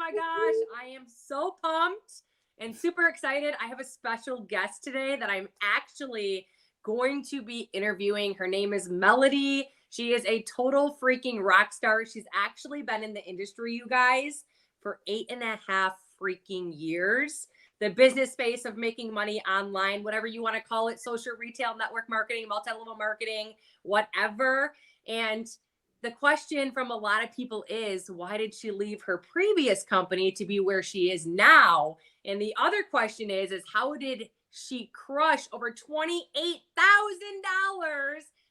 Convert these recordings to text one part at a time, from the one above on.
my gosh, I am so pumped and super excited. I have a special guest today that I'm actually going to be interviewing. Her name is Melody. She is a total freaking rock star. She's actually been in the industry, you guys, for 8.5 freaking years. The business space of making money online, whatever you want to call it, social retail, network marketing, multi-level marketing, whatever. And the question from a lot of people is, why did she leave her previous company to be where she is now? And the other question is how did she crush over $28,000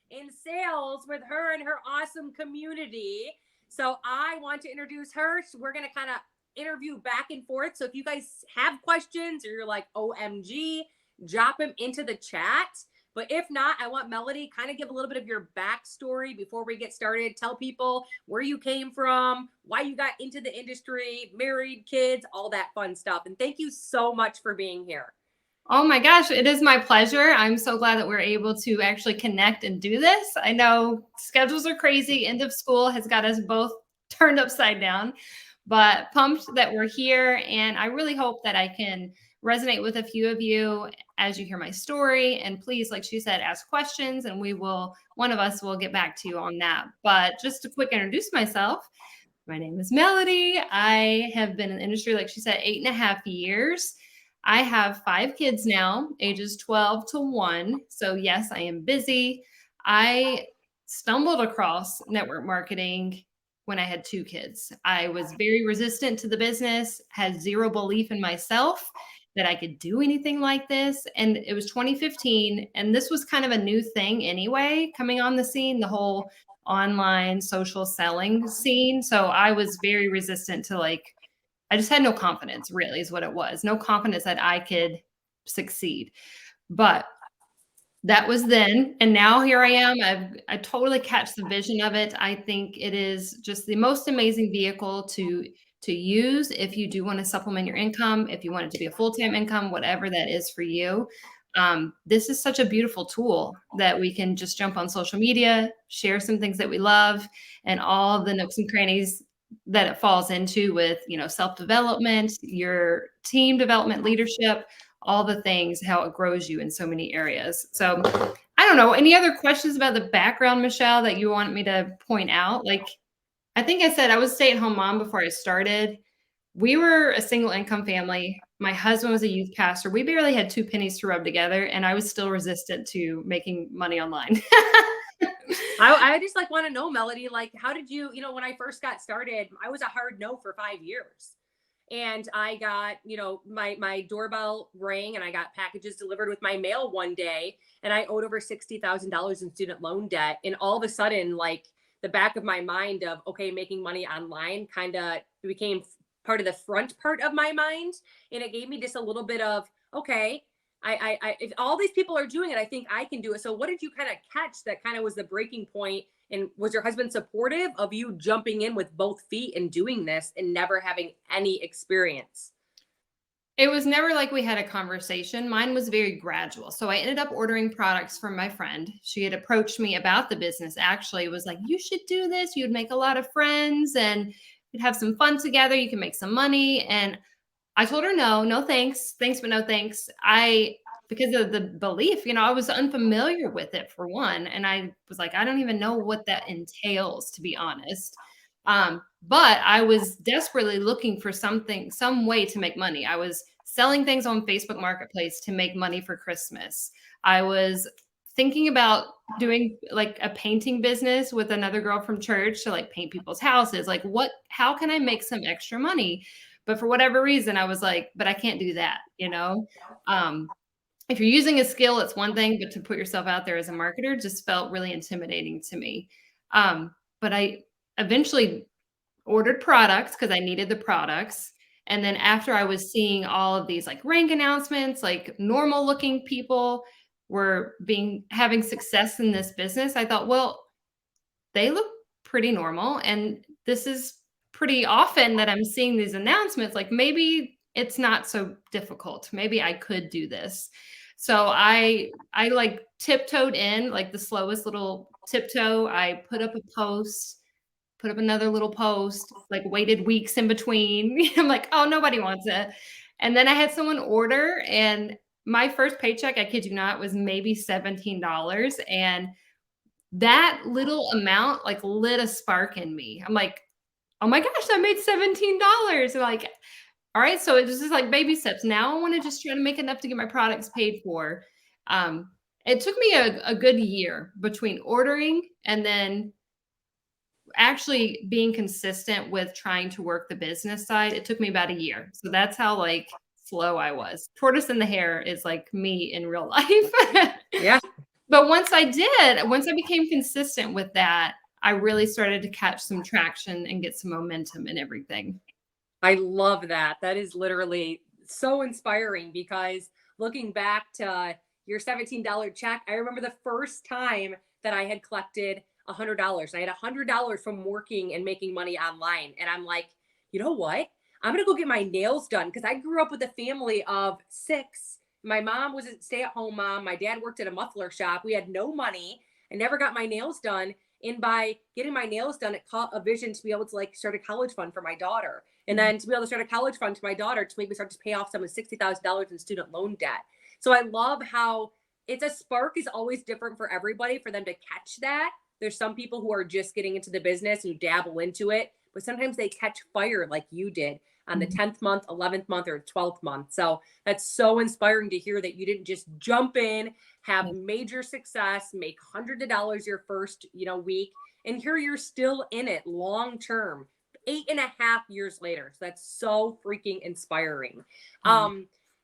in sales with her and her awesome community? So I want to introduce her. We're going to kind of interview back and forth. So if you guys have questions or you're like, OMG, drop them into the chat. But if not, I want Melody kind of give a little bit of your backstory before we get started. Tell people where you came from, why you got into the industry, married, kids, all that fun stuff. And thank you so much for being here. Oh my gosh, it is my pleasure. I'm so glad that we're able to actually connect and do this. I know schedules are crazy. End of school has got us both turned upside down, but pumped that we're here. And I really hope that I can resonate with a few of you as you hear my story. And please, like she said, ask questions and one of us will get back to you on that. But just to quick introduce myself, my name is Melody. I have been in the industry, like she said, 8.5 years. I have 5 kids now, ages 12 to 1. So yes, I am busy. I stumbled across network marketing when I had 2 kids. I was very resistant to the business, had zero belief in myself that I could do anything like this. And it was 2015. And this was kind of a new thing anyway, coming on the scene, the whole online social selling scene. So I was very resistant to I just had no confidence, really, is what it was. No confidence that I could succeed. But that was then. And now here I am. I totally catch the vision of it. I think it is just the most amazing vehicle to use if you do want to supplement your income, if you want it to be a full-time income, whatever that is for you. This is such a beautiful tool that we can just jump on social media, share some things that we love, and all of the nooks and crannies that it falls into with, self-development, your team development, leadership, all the things, how it grows you in so many areas. So I don't know, any other questions about the background, Michelle, that you want me to point out? I think I said I was a stay-at-home mom before I started. We were a single income family. My husband was a youth pastor. We barely had 2 pennies to rub together, and I was still resistant to making money online. I just want to know, Melody, how did you, when I first got started, I was a hard no for 5 years. And I got, my doorbell rang and I got packages delivered with my mail one day, and I owed over $60,000 in student loan debt. And all of a sudden, the back of my mind of, okay, making money online kind of became part of the front part of my mind. And it gave me just a little bit of, okay, if all these people are doing it, I think I can do it. So what did you kind of catch that kind of was the breaking point? And was your husband supportive of you jumping in with both feet and doing this and never having any experience? It was never like we had a conversation. Mine was very gradual. So I ended up ordering products from my friend. She had approached me about the business. Actually, it was like, you should do this. You'd make a lot of friends and you'd have some fun together. You can make some money. And I told her, no thanks. Thanks, but no thanks. Because of the belief, I was unfamiliar with it for one. And I was like, I don't even know what that entails, to be honest. But I was desperately looking for some way to make money. I was selling things on Facebook Marketplace to make money for Christmas. I was thinking about doing a painting business with another girl from church to paint people's houses. How can I make some extra money? But for whatever reason, I was like, but I can't do that, if you're using a skill, it's one thing, but to put yourself out there as a marketer just felt really intimidating to me. But I eventually ordered products because I needed the products. And then after I was seeing all of these rank announcements, normal looking people were having success in this business, I thought, well, they look pretty normal. And this is pretty often that I'm seeing these announcements, maybe it's not so difficult. Maybe I could do this. So I tiptoed in the slowest little tiptoe. I put up a post put up another little post, like waited weeks in between. I'm like, oh, nobody wants it. And then I had someone order, and my first paycheck, I kid you not, was maybe $17. And that little amount like lit a spark in me. I'm like, oh my gosh, I made $17. Like, all right, so it's just like baby steps. Now I want to just try to make enough to get my products paid for. Um, it took me a good year between ordering and then actually being consistent with trying to work the business side. It took me about a year. So that's how like slow I was. Tortoise in the hair is like me in real life. Yeah. But once I became consistent with that, I really started to catch some traction and get some momentum and everything. I love that. That is literally so inspiring because looking back to your $17 check, I remember the first time that I had collected $100. I had $100 from working and making money online. And I'm like, you know what? I'm going to go get my nails done because I grew up with a family of six. My mom was a stay at home mom. My dad worked at a muffler shop. We had no money. I never got my nails done. And by getting my nails done, it caught a vision to be able to like start a college fund for my daughter. And then to be able to start a college fund to my daughter to make me start to pay off some of $60,000 in student loan debt. So I love how it's a spark is always different for everybody for them to catch that. There's some people who are just getting into the business who dabble into it, but sometimes they catch fire like you did on the Mhm. 10th month, 11th month, or 12th month. So that's so inspiring to hear that you didn't just jump in, have Yeah. major success, make hundreds of dollars your first, week, and here you're still in it long term 8.5 years later. So that's so freaking inspiring. Yeah.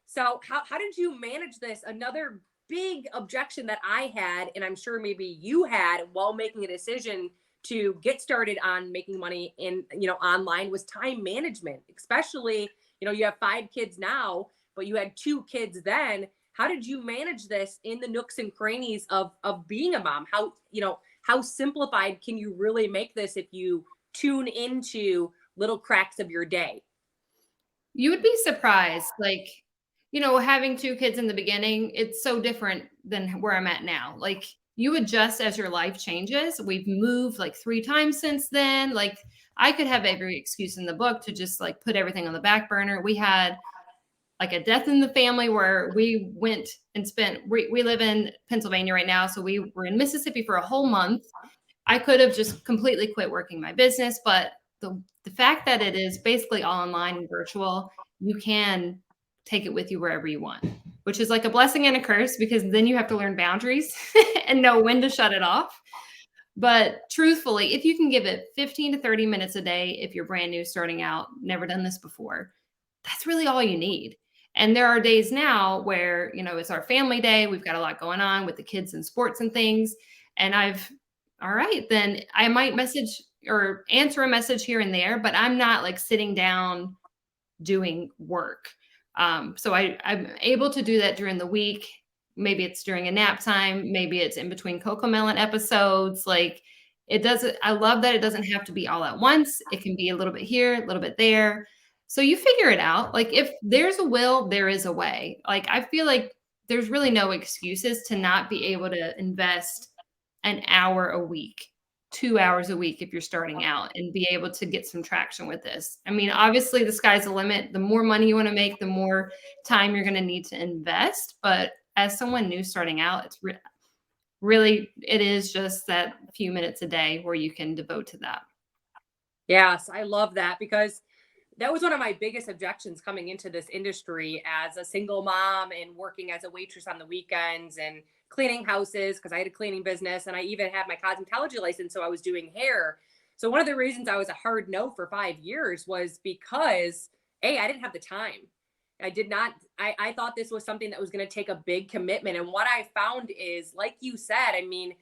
So how did you manage this? Another big objection that I had, and I'm sure maybe you had while making a decision to get started on making money in, online was time management, especially, you have 5 kids now, but you had 2 kids then. How did you manage this in the nooks and crannies of being a mom? How simplified can you really make this if you tune into little cracks of your day? You would be surprised, like, having 2 kids in the beginning, it's so different than where I'm at now. Like, you adjust as your life changes. We've moved, like, 3 times since then. Like, I could have every excuse in the book to just, like, put everything on the back burner. We had, like, a death in the family where we went and we live in Pennsylvania right now, so we were in Mississippi for a whole month. I could have just completely quit working my business, but the fact that it is basically all online and virtual, you can take it with you wherever you want, which is like a blessing and a curse because then you have to learn boundaries and know when to shut it off. But truthfully, if you can give it 15 to 30 minutes a day, if you're brand new starting out, never done this before, that's really all you need. And there are days now where, it's our family day. We've got a lot going on with the kids and sports and things. And all right, then I might message or answer a message here and there, but I'm not like sitting down doing work. So I'm able to do that during the week. Maybe it's during a nap time. Maybe it's in between Coco Melon episodes. Like I love that it doesn't have to be all at once. It can be a little bit here, a little bit there. So you figure it out. Like if there's a will, there is a way. Like I feel like there's really no excuses to not be able to invest an hour a week, 2 hours a week if you're starting out and be able to get some traction with this. I mean, obviously the sky's the limit. The more money you want to make, the more time you're going to need to invest. But as someone new starting out, it's really, it is just that few minutes a day where you can devote to that. Yes, I love that because that was one of my biggest objections coming into this industry as a single mom and working as a waitress on the weekends and cleaning houses because I had a cleaning business and I even had my cosmetology license. So I was doing hair. So one of the reasons I was a hard no for 5 years was because I didn't have the time. I did not, I thought this was something that was going to take a big commitment. And what I found is, like you said, I mean,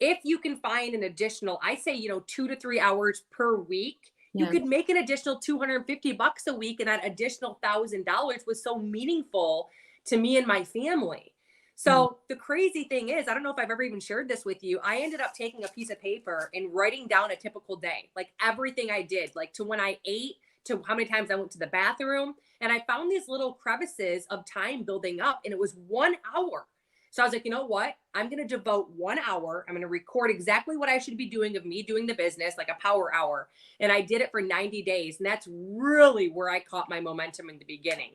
if you can find an additional, I say, 2 to 3 hours per week, you Yeah. could make an additional $250 a week. And that additional $1,000 was so meaningful to me and my family. Yeah. So the crazy thing is, I don't know if I've ever even shared this with you. I ended up taking a piece of paper and writing down a typical day, like everything I did, like to when I ate, to how many times I went to the bathroom. And I found these little crevices of time building up, and it was 1 hour. So I was like, you know what? I'm going to devote 1 hour. I'm going to record exactly what I should be doing of me doing the business, like a power hour. And I did it for 90 days. And that's really where I caught my momentum in the beginning.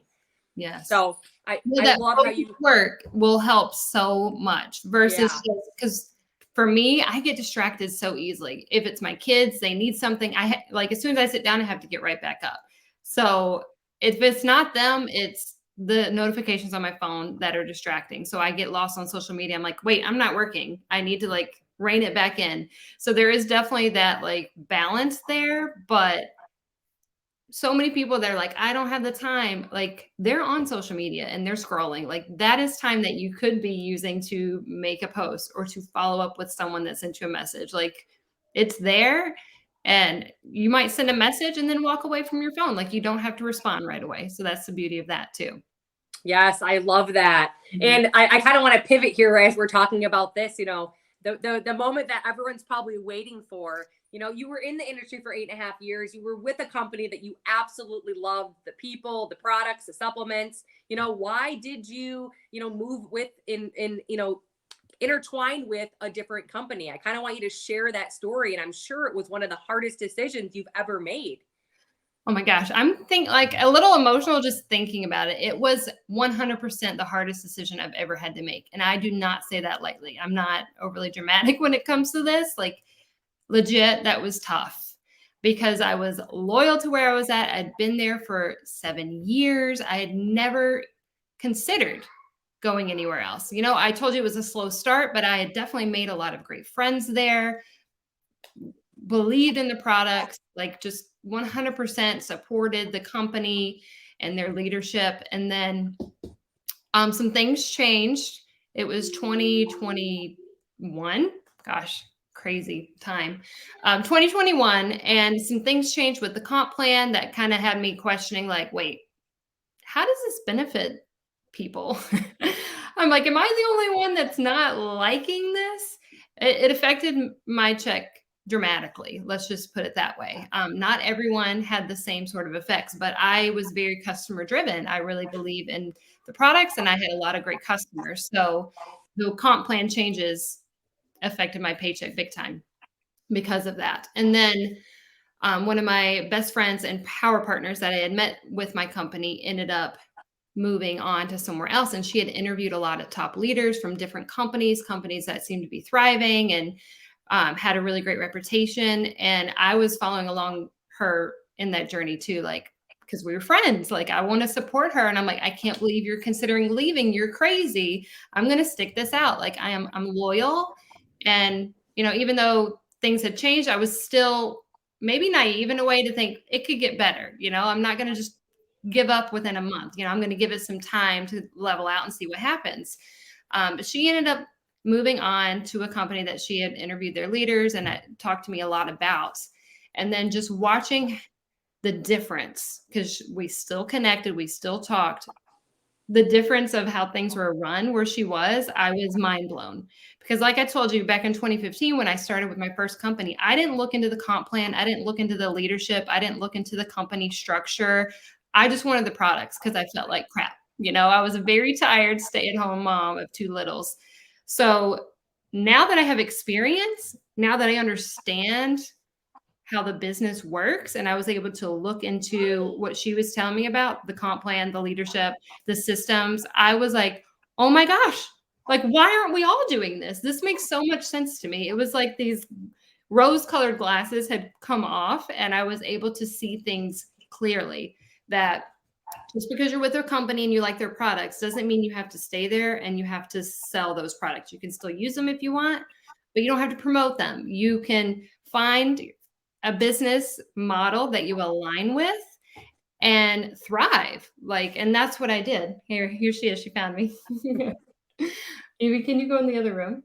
Yes. So Well, I that love how focused you, work will help so much versus yeah. just because for me, I get distracted so easily. If it's my kids, they need something. Like as soon as I sit down, I have to get right back up. So if it's not them, it's the notifications on my phone that are distracting. So I get lost on social media. I'm like, wait, I'm not working. I need to like rein it back in. So there is definitely that like balance there, but so many people that are like, I don't have the time. Like they're on social media and they're scrolling. Like that is time that you could be using to make a post or to follow up with someone that sent you a message. Like it's there and you might send a message and then walk away from your phone. Like you don't have to respond right away. So that's the beauty of that too. Yes, I love that. Mhm. And I kind of want to pivot here as we're talking about this, the moment that everyone's probably waiting for. You were in the industry for 8.5 years. You were with a company that you absolutely loved, the people, the products, the supplements. Why did you, move with intertwined with a different company? I kind of want you to share that story. And I'm sure it was one of the hardest decisions you've ever made. Oh my gosh, I'm think like a little emotional just thinking about it. It was 100% the hardest decision I've ever had to make. And I do not say that lightly. I'm not overly dramatic when it comes to this. Like legit, that was tough because I was loyal to where I was at. I'd been there for 7 years. I had never considered going anywhere else. I told you it was a slow start, but I had definitely made a lot of great friends there, believed in the products, like just 100% supported the company and their leadership. And then some things changed. It was 2021. Gosh, crazy time. 2021, and some things changed with the comp plan that kind of had me questioning, like, wait, how does this benefit people? I'm like, am I the only one that's not liking this? It affected my check dramatically. Let's just put it that way. Not everyone had the same sort of effects, but I was very customer driven. I really believe in the products and I had a lot of great customers. So the comp plan changes affected my paycheck big time because of that. And then one of my best friends and power partners that I had met with my company ended up moving on to somewhere else. And she had interviewed a lot of top leaders from different companies that seemed to be thriving and had a really great reputation. And I was following along her in that journey too, like, because we were friends. Like, I want to support her. And I'm like, I can't believe you're considering leaving. You're crazy. I'm going to stick this out. Like, I'm loyal. And, even though things had changed, I was still maybe naive in a way to think it could get better. I'm not going to just give up within a month. I'm going to give it some time to level out and see what happens. But she ended up moving on to a company that she had interviewed their leaders and talked to me a lot about. And then just watching the difference, because we still connected, we still talked, the difference of how things were run where she was, I was mind blown. Because like I told you back in 2015, when I started with my first company, I didn't look into the comp plan. I didn't look into the leadership. I didn't look into the company structure. I just wanted the products because I felt like crap. I was a very tired stay-at-home mom of two littles. So now that I have experience, now that I understand how the business works, and I was able to look into what she was telling me about the comp plan, the leadership, the systems, I was like, oh my gosh, like, why aren't we all doing this? This makes so much sense to me. It was like these rose-colored glasses had come off, and I was able to see things clearly, that just because you're with their company and you like their products doesn't mean you have to stay there and you have to sell those products. You can still use them if you want, but you don't have to promote them. You can find a business model that you align with and thrive. And that's what I did. Here she is. She found me. Amy, can you go in the other room?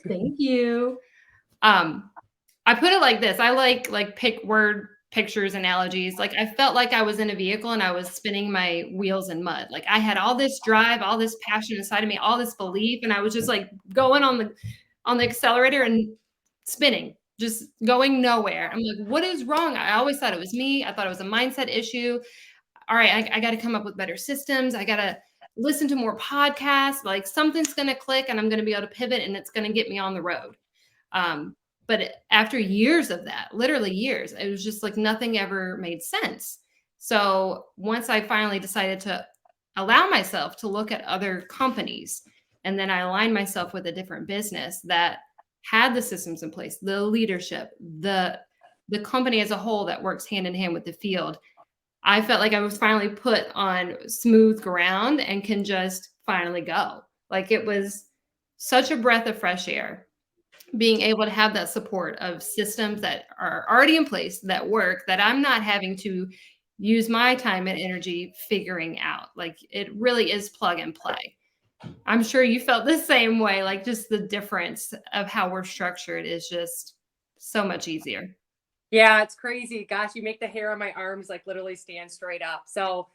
Thank you. I put it like this. I like pick word pictures, analogies. Like I felt like I was in a vehicle and I was spinning my wheels in mud. Like I had all this drive, all this passion inside of me, all this belief, and I was just like going on the accelerator and spinning, just going nowhere. I'm like, what is wrong? I always thought it was me. I thought it was a mindset issue. All right, I got to come up with better systems. I got to listen to more podcasts, like something's going to click and I'm going to be able to pivot and it's going to get me on the road. But after years of that, literally years, it was just like nothing ever made sense. So once I finally decided to allow myself to look at other companies, and then I aligned myself with a different business that had the systems in place, the leadership, the company as a whole that works hand in hand with the field, I felt like I was finally put on smooth ground and can just finally go. Like it was such a breath of fresh air being able to have that support of systems that are already in place that work, that I'm not having to use my time and energy figuring out. Like it really is plug and play. I'm sure you felt the same way, like just the difference of how we're structured is just so much easier. Yeah, it's crazy. Gosh, you make the hair on my arms like literally stand straight up. So,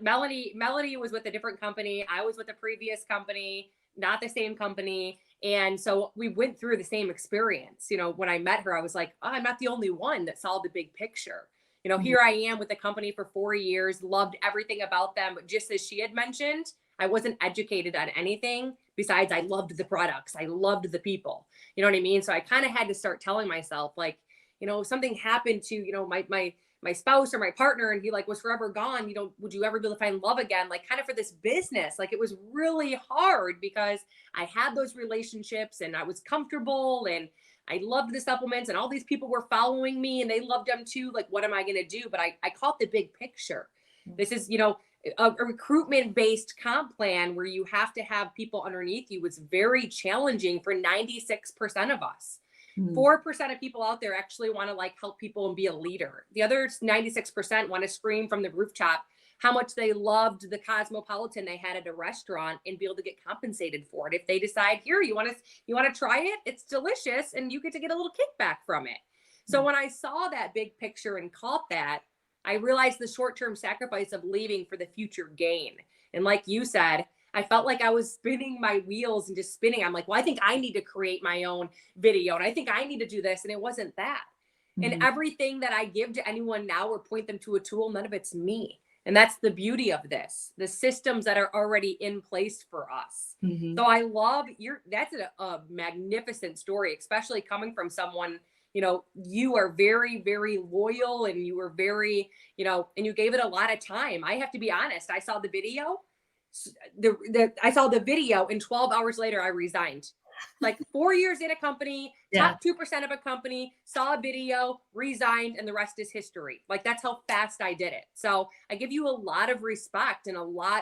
Melody was with a different company. I was with a previous company, not the same company. And so we went through the same experience. You know, when I met her, I was like, oh, I'm not the only one that saw the big picture. You know, Mhm. here I am with the company for 4 years, loved everything about them. But just as she had mentioned, I wasn't educated on anything besides I loved the products, I loved the people. You know what I mean? So I kind of had to start telling myself, like, you know, if something happened to, you know, my spouse or my partner and he like was forever gone, you know, would you ever be able to find love again? Like kind of for this business, like it was really hard because I had those relationships and I was comfortable and I loved the supplements and all these people were following me and they loved them too. Like, what am I going to do? But I caught the big picture. This is, you know, a recruitment based comp plan where you have to have people underneath you was very challenging for 96% of us. Mhm. 4% of people out there actually want to like help people and be a leader. The other 96% want to scream from the rooftop how much they loved the cosmopolitan they had at a restaurant and be able to get compensated for it. If they decide, here, you want to try it, it's delicious and you get to get a little kickback from it. So when I saw that big picture and caught that, I realized the short-term sacrifice of leaving for the future gain. And like you said, I felt like I was spinning my wheels and just spinning. I'm like, well, I think I need to create my own video and I think I need to do this. And it wasn't that. And Mhm. everything that I give to anyone now or point them to a tool, none of it's me. And that's the beauty of this, the systems that are already in place for us. So Mhm. I love that's a magnificent story, especially coming from someone, you know, you are very, very loyal and you were very, you know, and you gave it a lot of time. I have to be honest. I saw the video, I saw the video and 12 hours later I resigned. Like 4 years in a company, Yeah. top 2% of a company, saw a video, resigned, and the rest is history. Like that's how fast I did it. So I give you a lot of respect and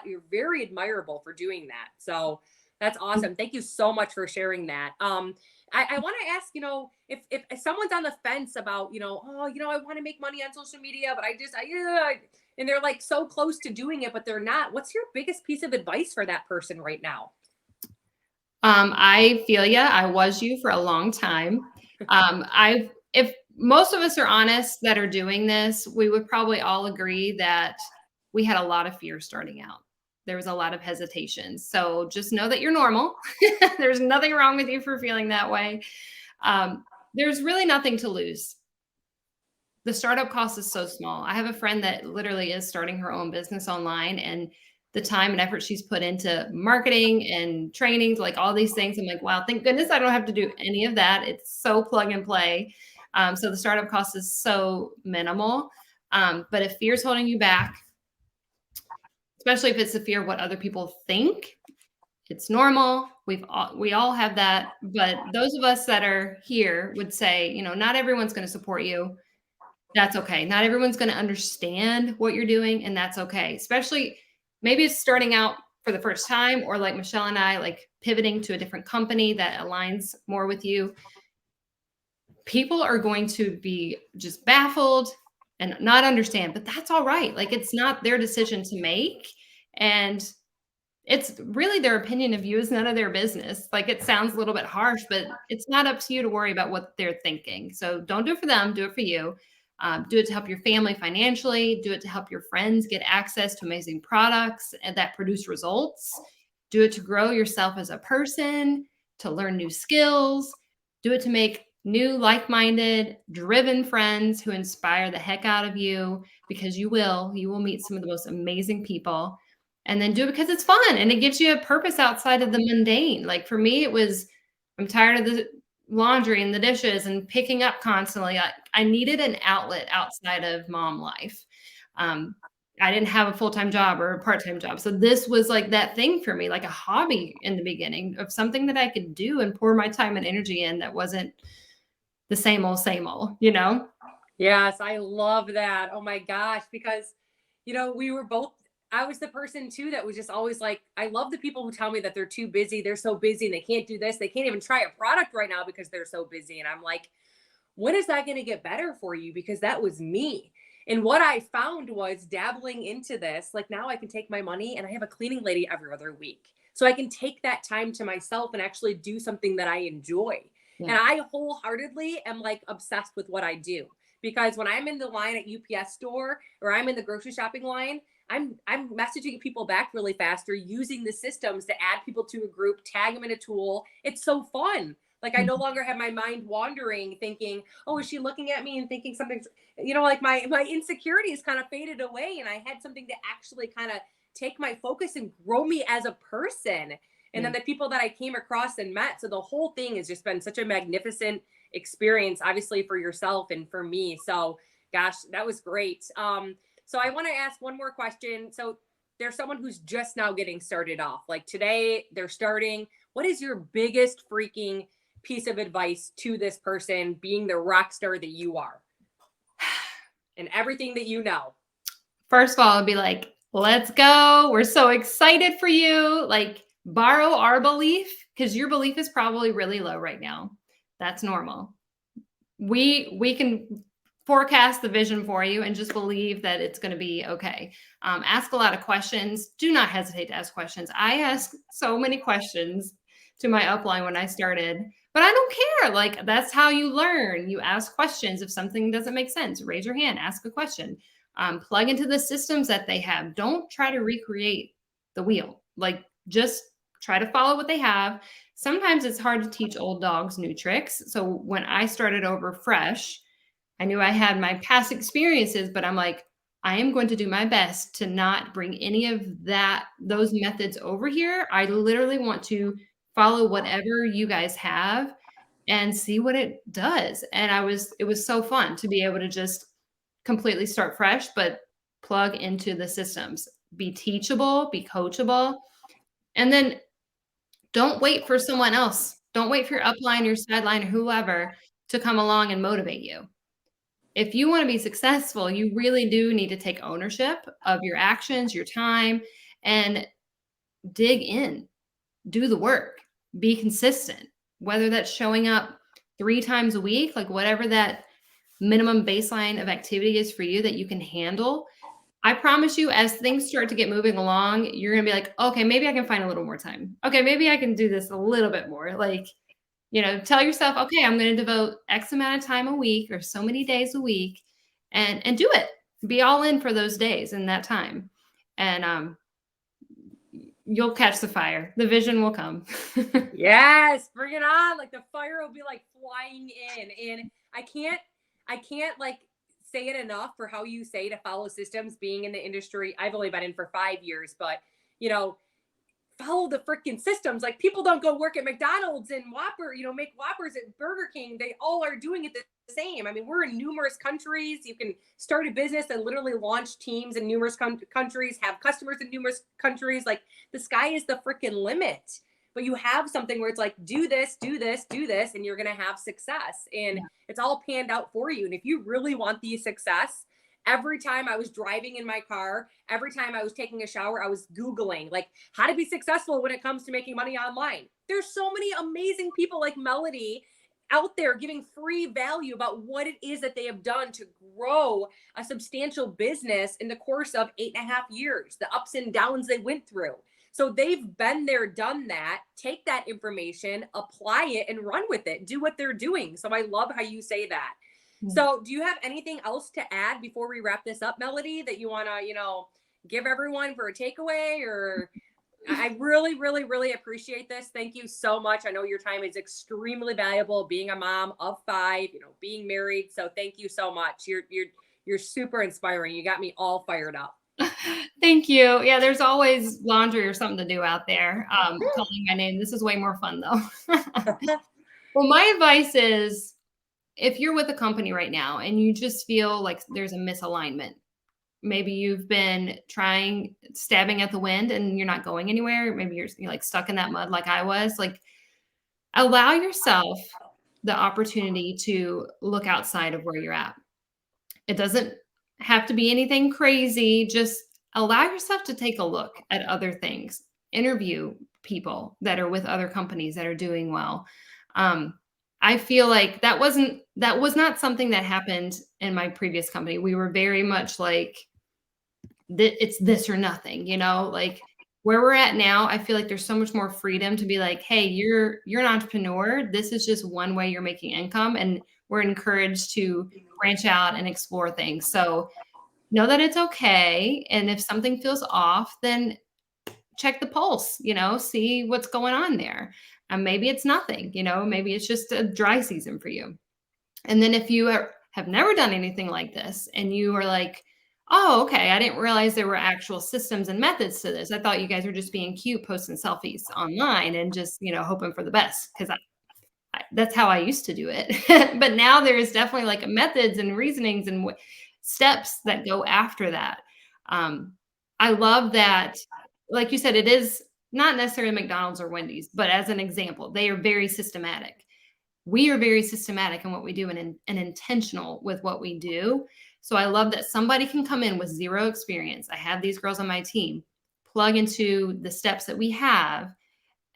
you're very admirable for doing that. So that's awesome. Thank you so much for sharing that. I want to ask, you know, if someone's on the fence about, you know, oh, you know, I want to make money on social media, but and they're like so close to doing it, but they're not. What's your biggest piece of advice for that person right now? I feel ya. I was you for a long time. If most of us are honest that are doing this, we would probably all agree that we had a lot of fear starting out. There was a lot of hesitation. So just know that you're normal. There's nothing wrong with you for feeling that way. There's really nothing to lose. The startup cost is so small. I have a friend that literally is starting her own business online, and the time and effort she's put into marketing and trainings, like all these things, I'm like, wow, thank goodness I don't have to do any of that. It's so plug and play. So the startup cost is so minimal. But if fear is holding you back, especially if it's the fear of what other people think, it's normal. We all have that. But those of us that are here would say, you know, not everyone's going to support you. That's okay. Not everyone's going to understand what you're doing, and that's okay. Especially maybe it's starting out for the first time, or like Michelle and I, like pivoting to a different company that aligns more with you. People are going to be just baffled and not understand, but that's all right. Like it's not their decision to make. And it's really their opinion of you is none of their business. Like it sounds a little bit harsh, but it's not up to you to worry about what they're thinking. So don't do it for them, do it for you. Do it to help your family financially, do it to help your friends get access to amazing products and that produce results. Do it to grow yourself as a person, to learn new skills, do it to make new like-minded, driven friends who inspire the heck out of you because you will meet some of the most amazing people. and then do it because it's fun and it gives you a purpose outside of the mundane. Like for me, it was, I'm tired of the laundry and the dishes and picking up constantly. I needed an outlet outside of mom life. Um, I didn't have a full-time job or a part-time job. So this was like that thing for me, like a hobby in the beginning of something that I could do and pour my time and energy in that wasn't the same old, you know? Yes, I love that. Oh my gosh, because we were both I was the person too that was just always like, I love the people who tell me that they're too busy, they're so busy and they can't do this, they can't even try a product right now because they're so busy. And I'm like, when is that going to get better for you? Because that was me. And what I found was dabbling into this, like now I can take my money and I have a cleaning lady every other week. So I can take that time to myself and actually do something that I enjoy. And Yeah. I wholeheartedly am like obsessed with what I do. Because when I'm in the line at UPS store or I'm in the grocery shopping line, I'm messaging people back really fast or using the systems to add people to a group, tag them in a tool. It's so fun. Like I no Mhm. longer have my mind wandering thinking, oh, is she looking at me and thinking something, like my insecurities kind of faded away and I had something to actually kind of take my focus and grow me as a person. And Yeah. then the people that I came across and met. So the whole thing has just been such a magnificent experience, obviously for yourself and for me. So gosh, that was great. So I want to ask one more question. So there's someone who's just now getting started off. Like today, they're starting. What is your biggest freaking piece of advice to this person being the rock star that you are and everything that you know? First of all, I'd be like, let's go. We're so excited for you. Like, borrow our belief because your belief is probably really low right now. That's normal. We can forecast the vision for you and just believe that it's going to be okay. Ask a lot of questions. Do not hesitate to ask questions. I asked so many questions to my upline when I started, but I don't care. Like that's how you learn. You ask questions. If something doesn't make sense, raise your hand, ask a question. Plug into the systems that they have. Don't try to recreate the wheel. Like just try to follow what they have. Sometimes it's hard to teach old dogs new tricks. So when I started over fresh, I knew I had my past experiences, but I'm like, I am going to do my best to not bring any of those methods over here. I literally want to follow whatever you guys have and see what it does. And it was so fun to be able to just completely start fresh, but plug into the systems, be teachable, be coachable, and then don't wait for someone else. Don't wait for your upline, your sideline, or whoever to come along and motivate you. If you want to be successful, you really do need to take ownership of your actions, your time, and dig in, do the work, be consistent, whether that's showing up 3 times a week, like whatever that minimum baseline of activity is for you that you can handle. I promise you, as things start to get moving along, you're going to be like, okay, maybe I can find a little more time. Okay, maybe I can do this a little bit more. Like, tell yourself, okay, I'm going to devote X amount of time a week or so many days a week and do it. Be all in for those days and that time. And you'll catch the fire. The vision will come. Yes, bring it on. Like the fire will be like flying in. And I can't like say it enough for how you say to follow systems being in the industry. I've only been in for 5 years, but you know, follow the freaking systems. Like people don't go work at McDonald's and Whopper, make Whoppers at Burger King. They all are doing it the same. I mean, we're in numerous countries. You can start a business and literally launch teams in numerous countries, have customers in numerous countries. Like the sky is the freaking limit. But you have something where it's like, do this, do this, do this, and you're going to have success. And Yeah. it's all panned out for you. And if you really want the success, every time I was driving in my car, every time I was taking a shower, I was Googling like how to be successful when it comes to making money online. There's so many amazing people like Melody out there giving free value about what it is that they have done to grow a substantial business in the course of 8.5 years, the ups and downs they went through. So they've been there, done that. Take that information, apply it, and run with it. Do what they're doing. So I love how you say that. Mm. So, do you have anything else to add before we wrap this up, Melody, that you want to, give everyone for a takeaway? Or I really, really, really appreciate this. Thank you so much. I know your time is extremely valuable being a mom of 5, being married. So, thank you so much. You're super inspiring. You got me all fired up. Thank you. Yeah, there's always laundry or something to do out there. Calling my name. This is way more fun though. Well, my advice is if you're with a company right now and you just feel like there's a misalignment, maybe you've been trying stabbing at the wind and you're not going anywhere. Maybe you're like stuck in that mud like I was. Like allow yourself the opportunity to look outside of where you're at. It doesn't have to be anything crazy. Just allow yourself to take a look at other things. Interview people that are with other companies that are doing well. Um, I feel like that was not something that happened in my previous company. We were very much like it's this or nothing, like where we're at now, I feel like there's so much more freedom to be like, hey, you're an entrepreneur. This is just one way you're making income. And we're encouraged to branch out and explore things. So know that it's okay. And if something feels off, then check the pulse, see what's going on there. And maybe it's nothing, maybe it's just a dry season for you. And then if you have never done anything like this and you are like, oh, okay, I didn't realize there were actual systems and methods to this. I thought you guys were just being cute, posting selfies online and just, hoping for the best. Because that's how I used to do it. But now there's definitely like methods and reasonings and steps that go after that. I love that, like you said, it is not necessarily McDonald's or Wendy's, but as an example, they are very systematic. We are very systematic in what we do and intentional with what we do. So I love that somebody can come in with zero experience. I have these girls on my team, plug into the steps that we have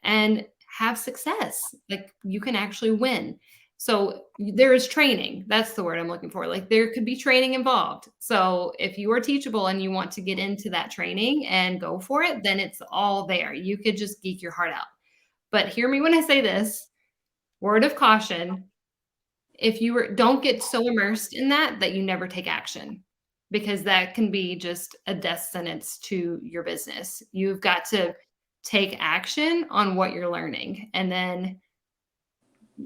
and have success. Like you can actually win. So there is training. That's the word I'm looking for. Like there could be training involved. So if you are teachable and you want to get into that training and go for it, then it's all there. You could just geek your heart out. But hear me when I say this, word of caution. If don't get so immersed in that you never take action, because that can be just a death sentence to your business. You've got to take action on what you're learning and then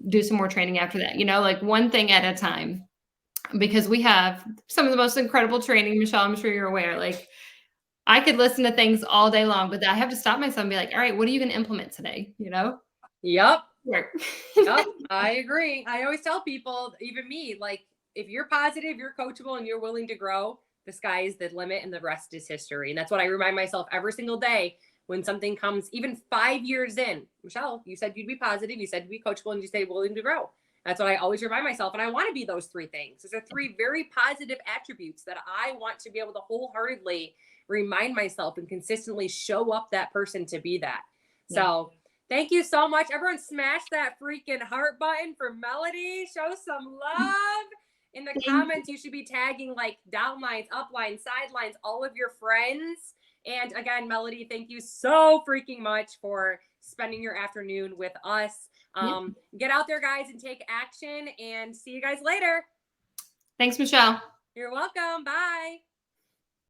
do some more training after that, like one thing at a time, because we have some of the most incredible training, Michelle, I'm sure you're aware. Like I could listen to things all day long, but I have to stop myself and be like, all right, what are you going to implement today? Yep. Work. Yep, I agree. I always tell people, even me, like if you're positive, you're coachable, and you're willing to grow, the sky is the limit and the rest is history. And that's what I remind myself every single day when something comes, even 5 years in. Michelle, you said you'd be positive, you said you'd be coachable, and you say willing to grow. That's what I always remind myself. And I want to be those three things. Those are three very positive attributes that I want to be able to wholeheartedly remind myself and consistently show up that person to be that. Yeah. So thank you so much. Everyone smash that freaking heart button for Melody. Show some love. In the comments, you should be tagging like downlines, uplines, sidelines, all of your friends. And again, Melody, thank you so freaking much for spending your afternoon with us. Get out there, guys, and take action, and see you guys later. Thanks, Michelle. You're welcome. Bye.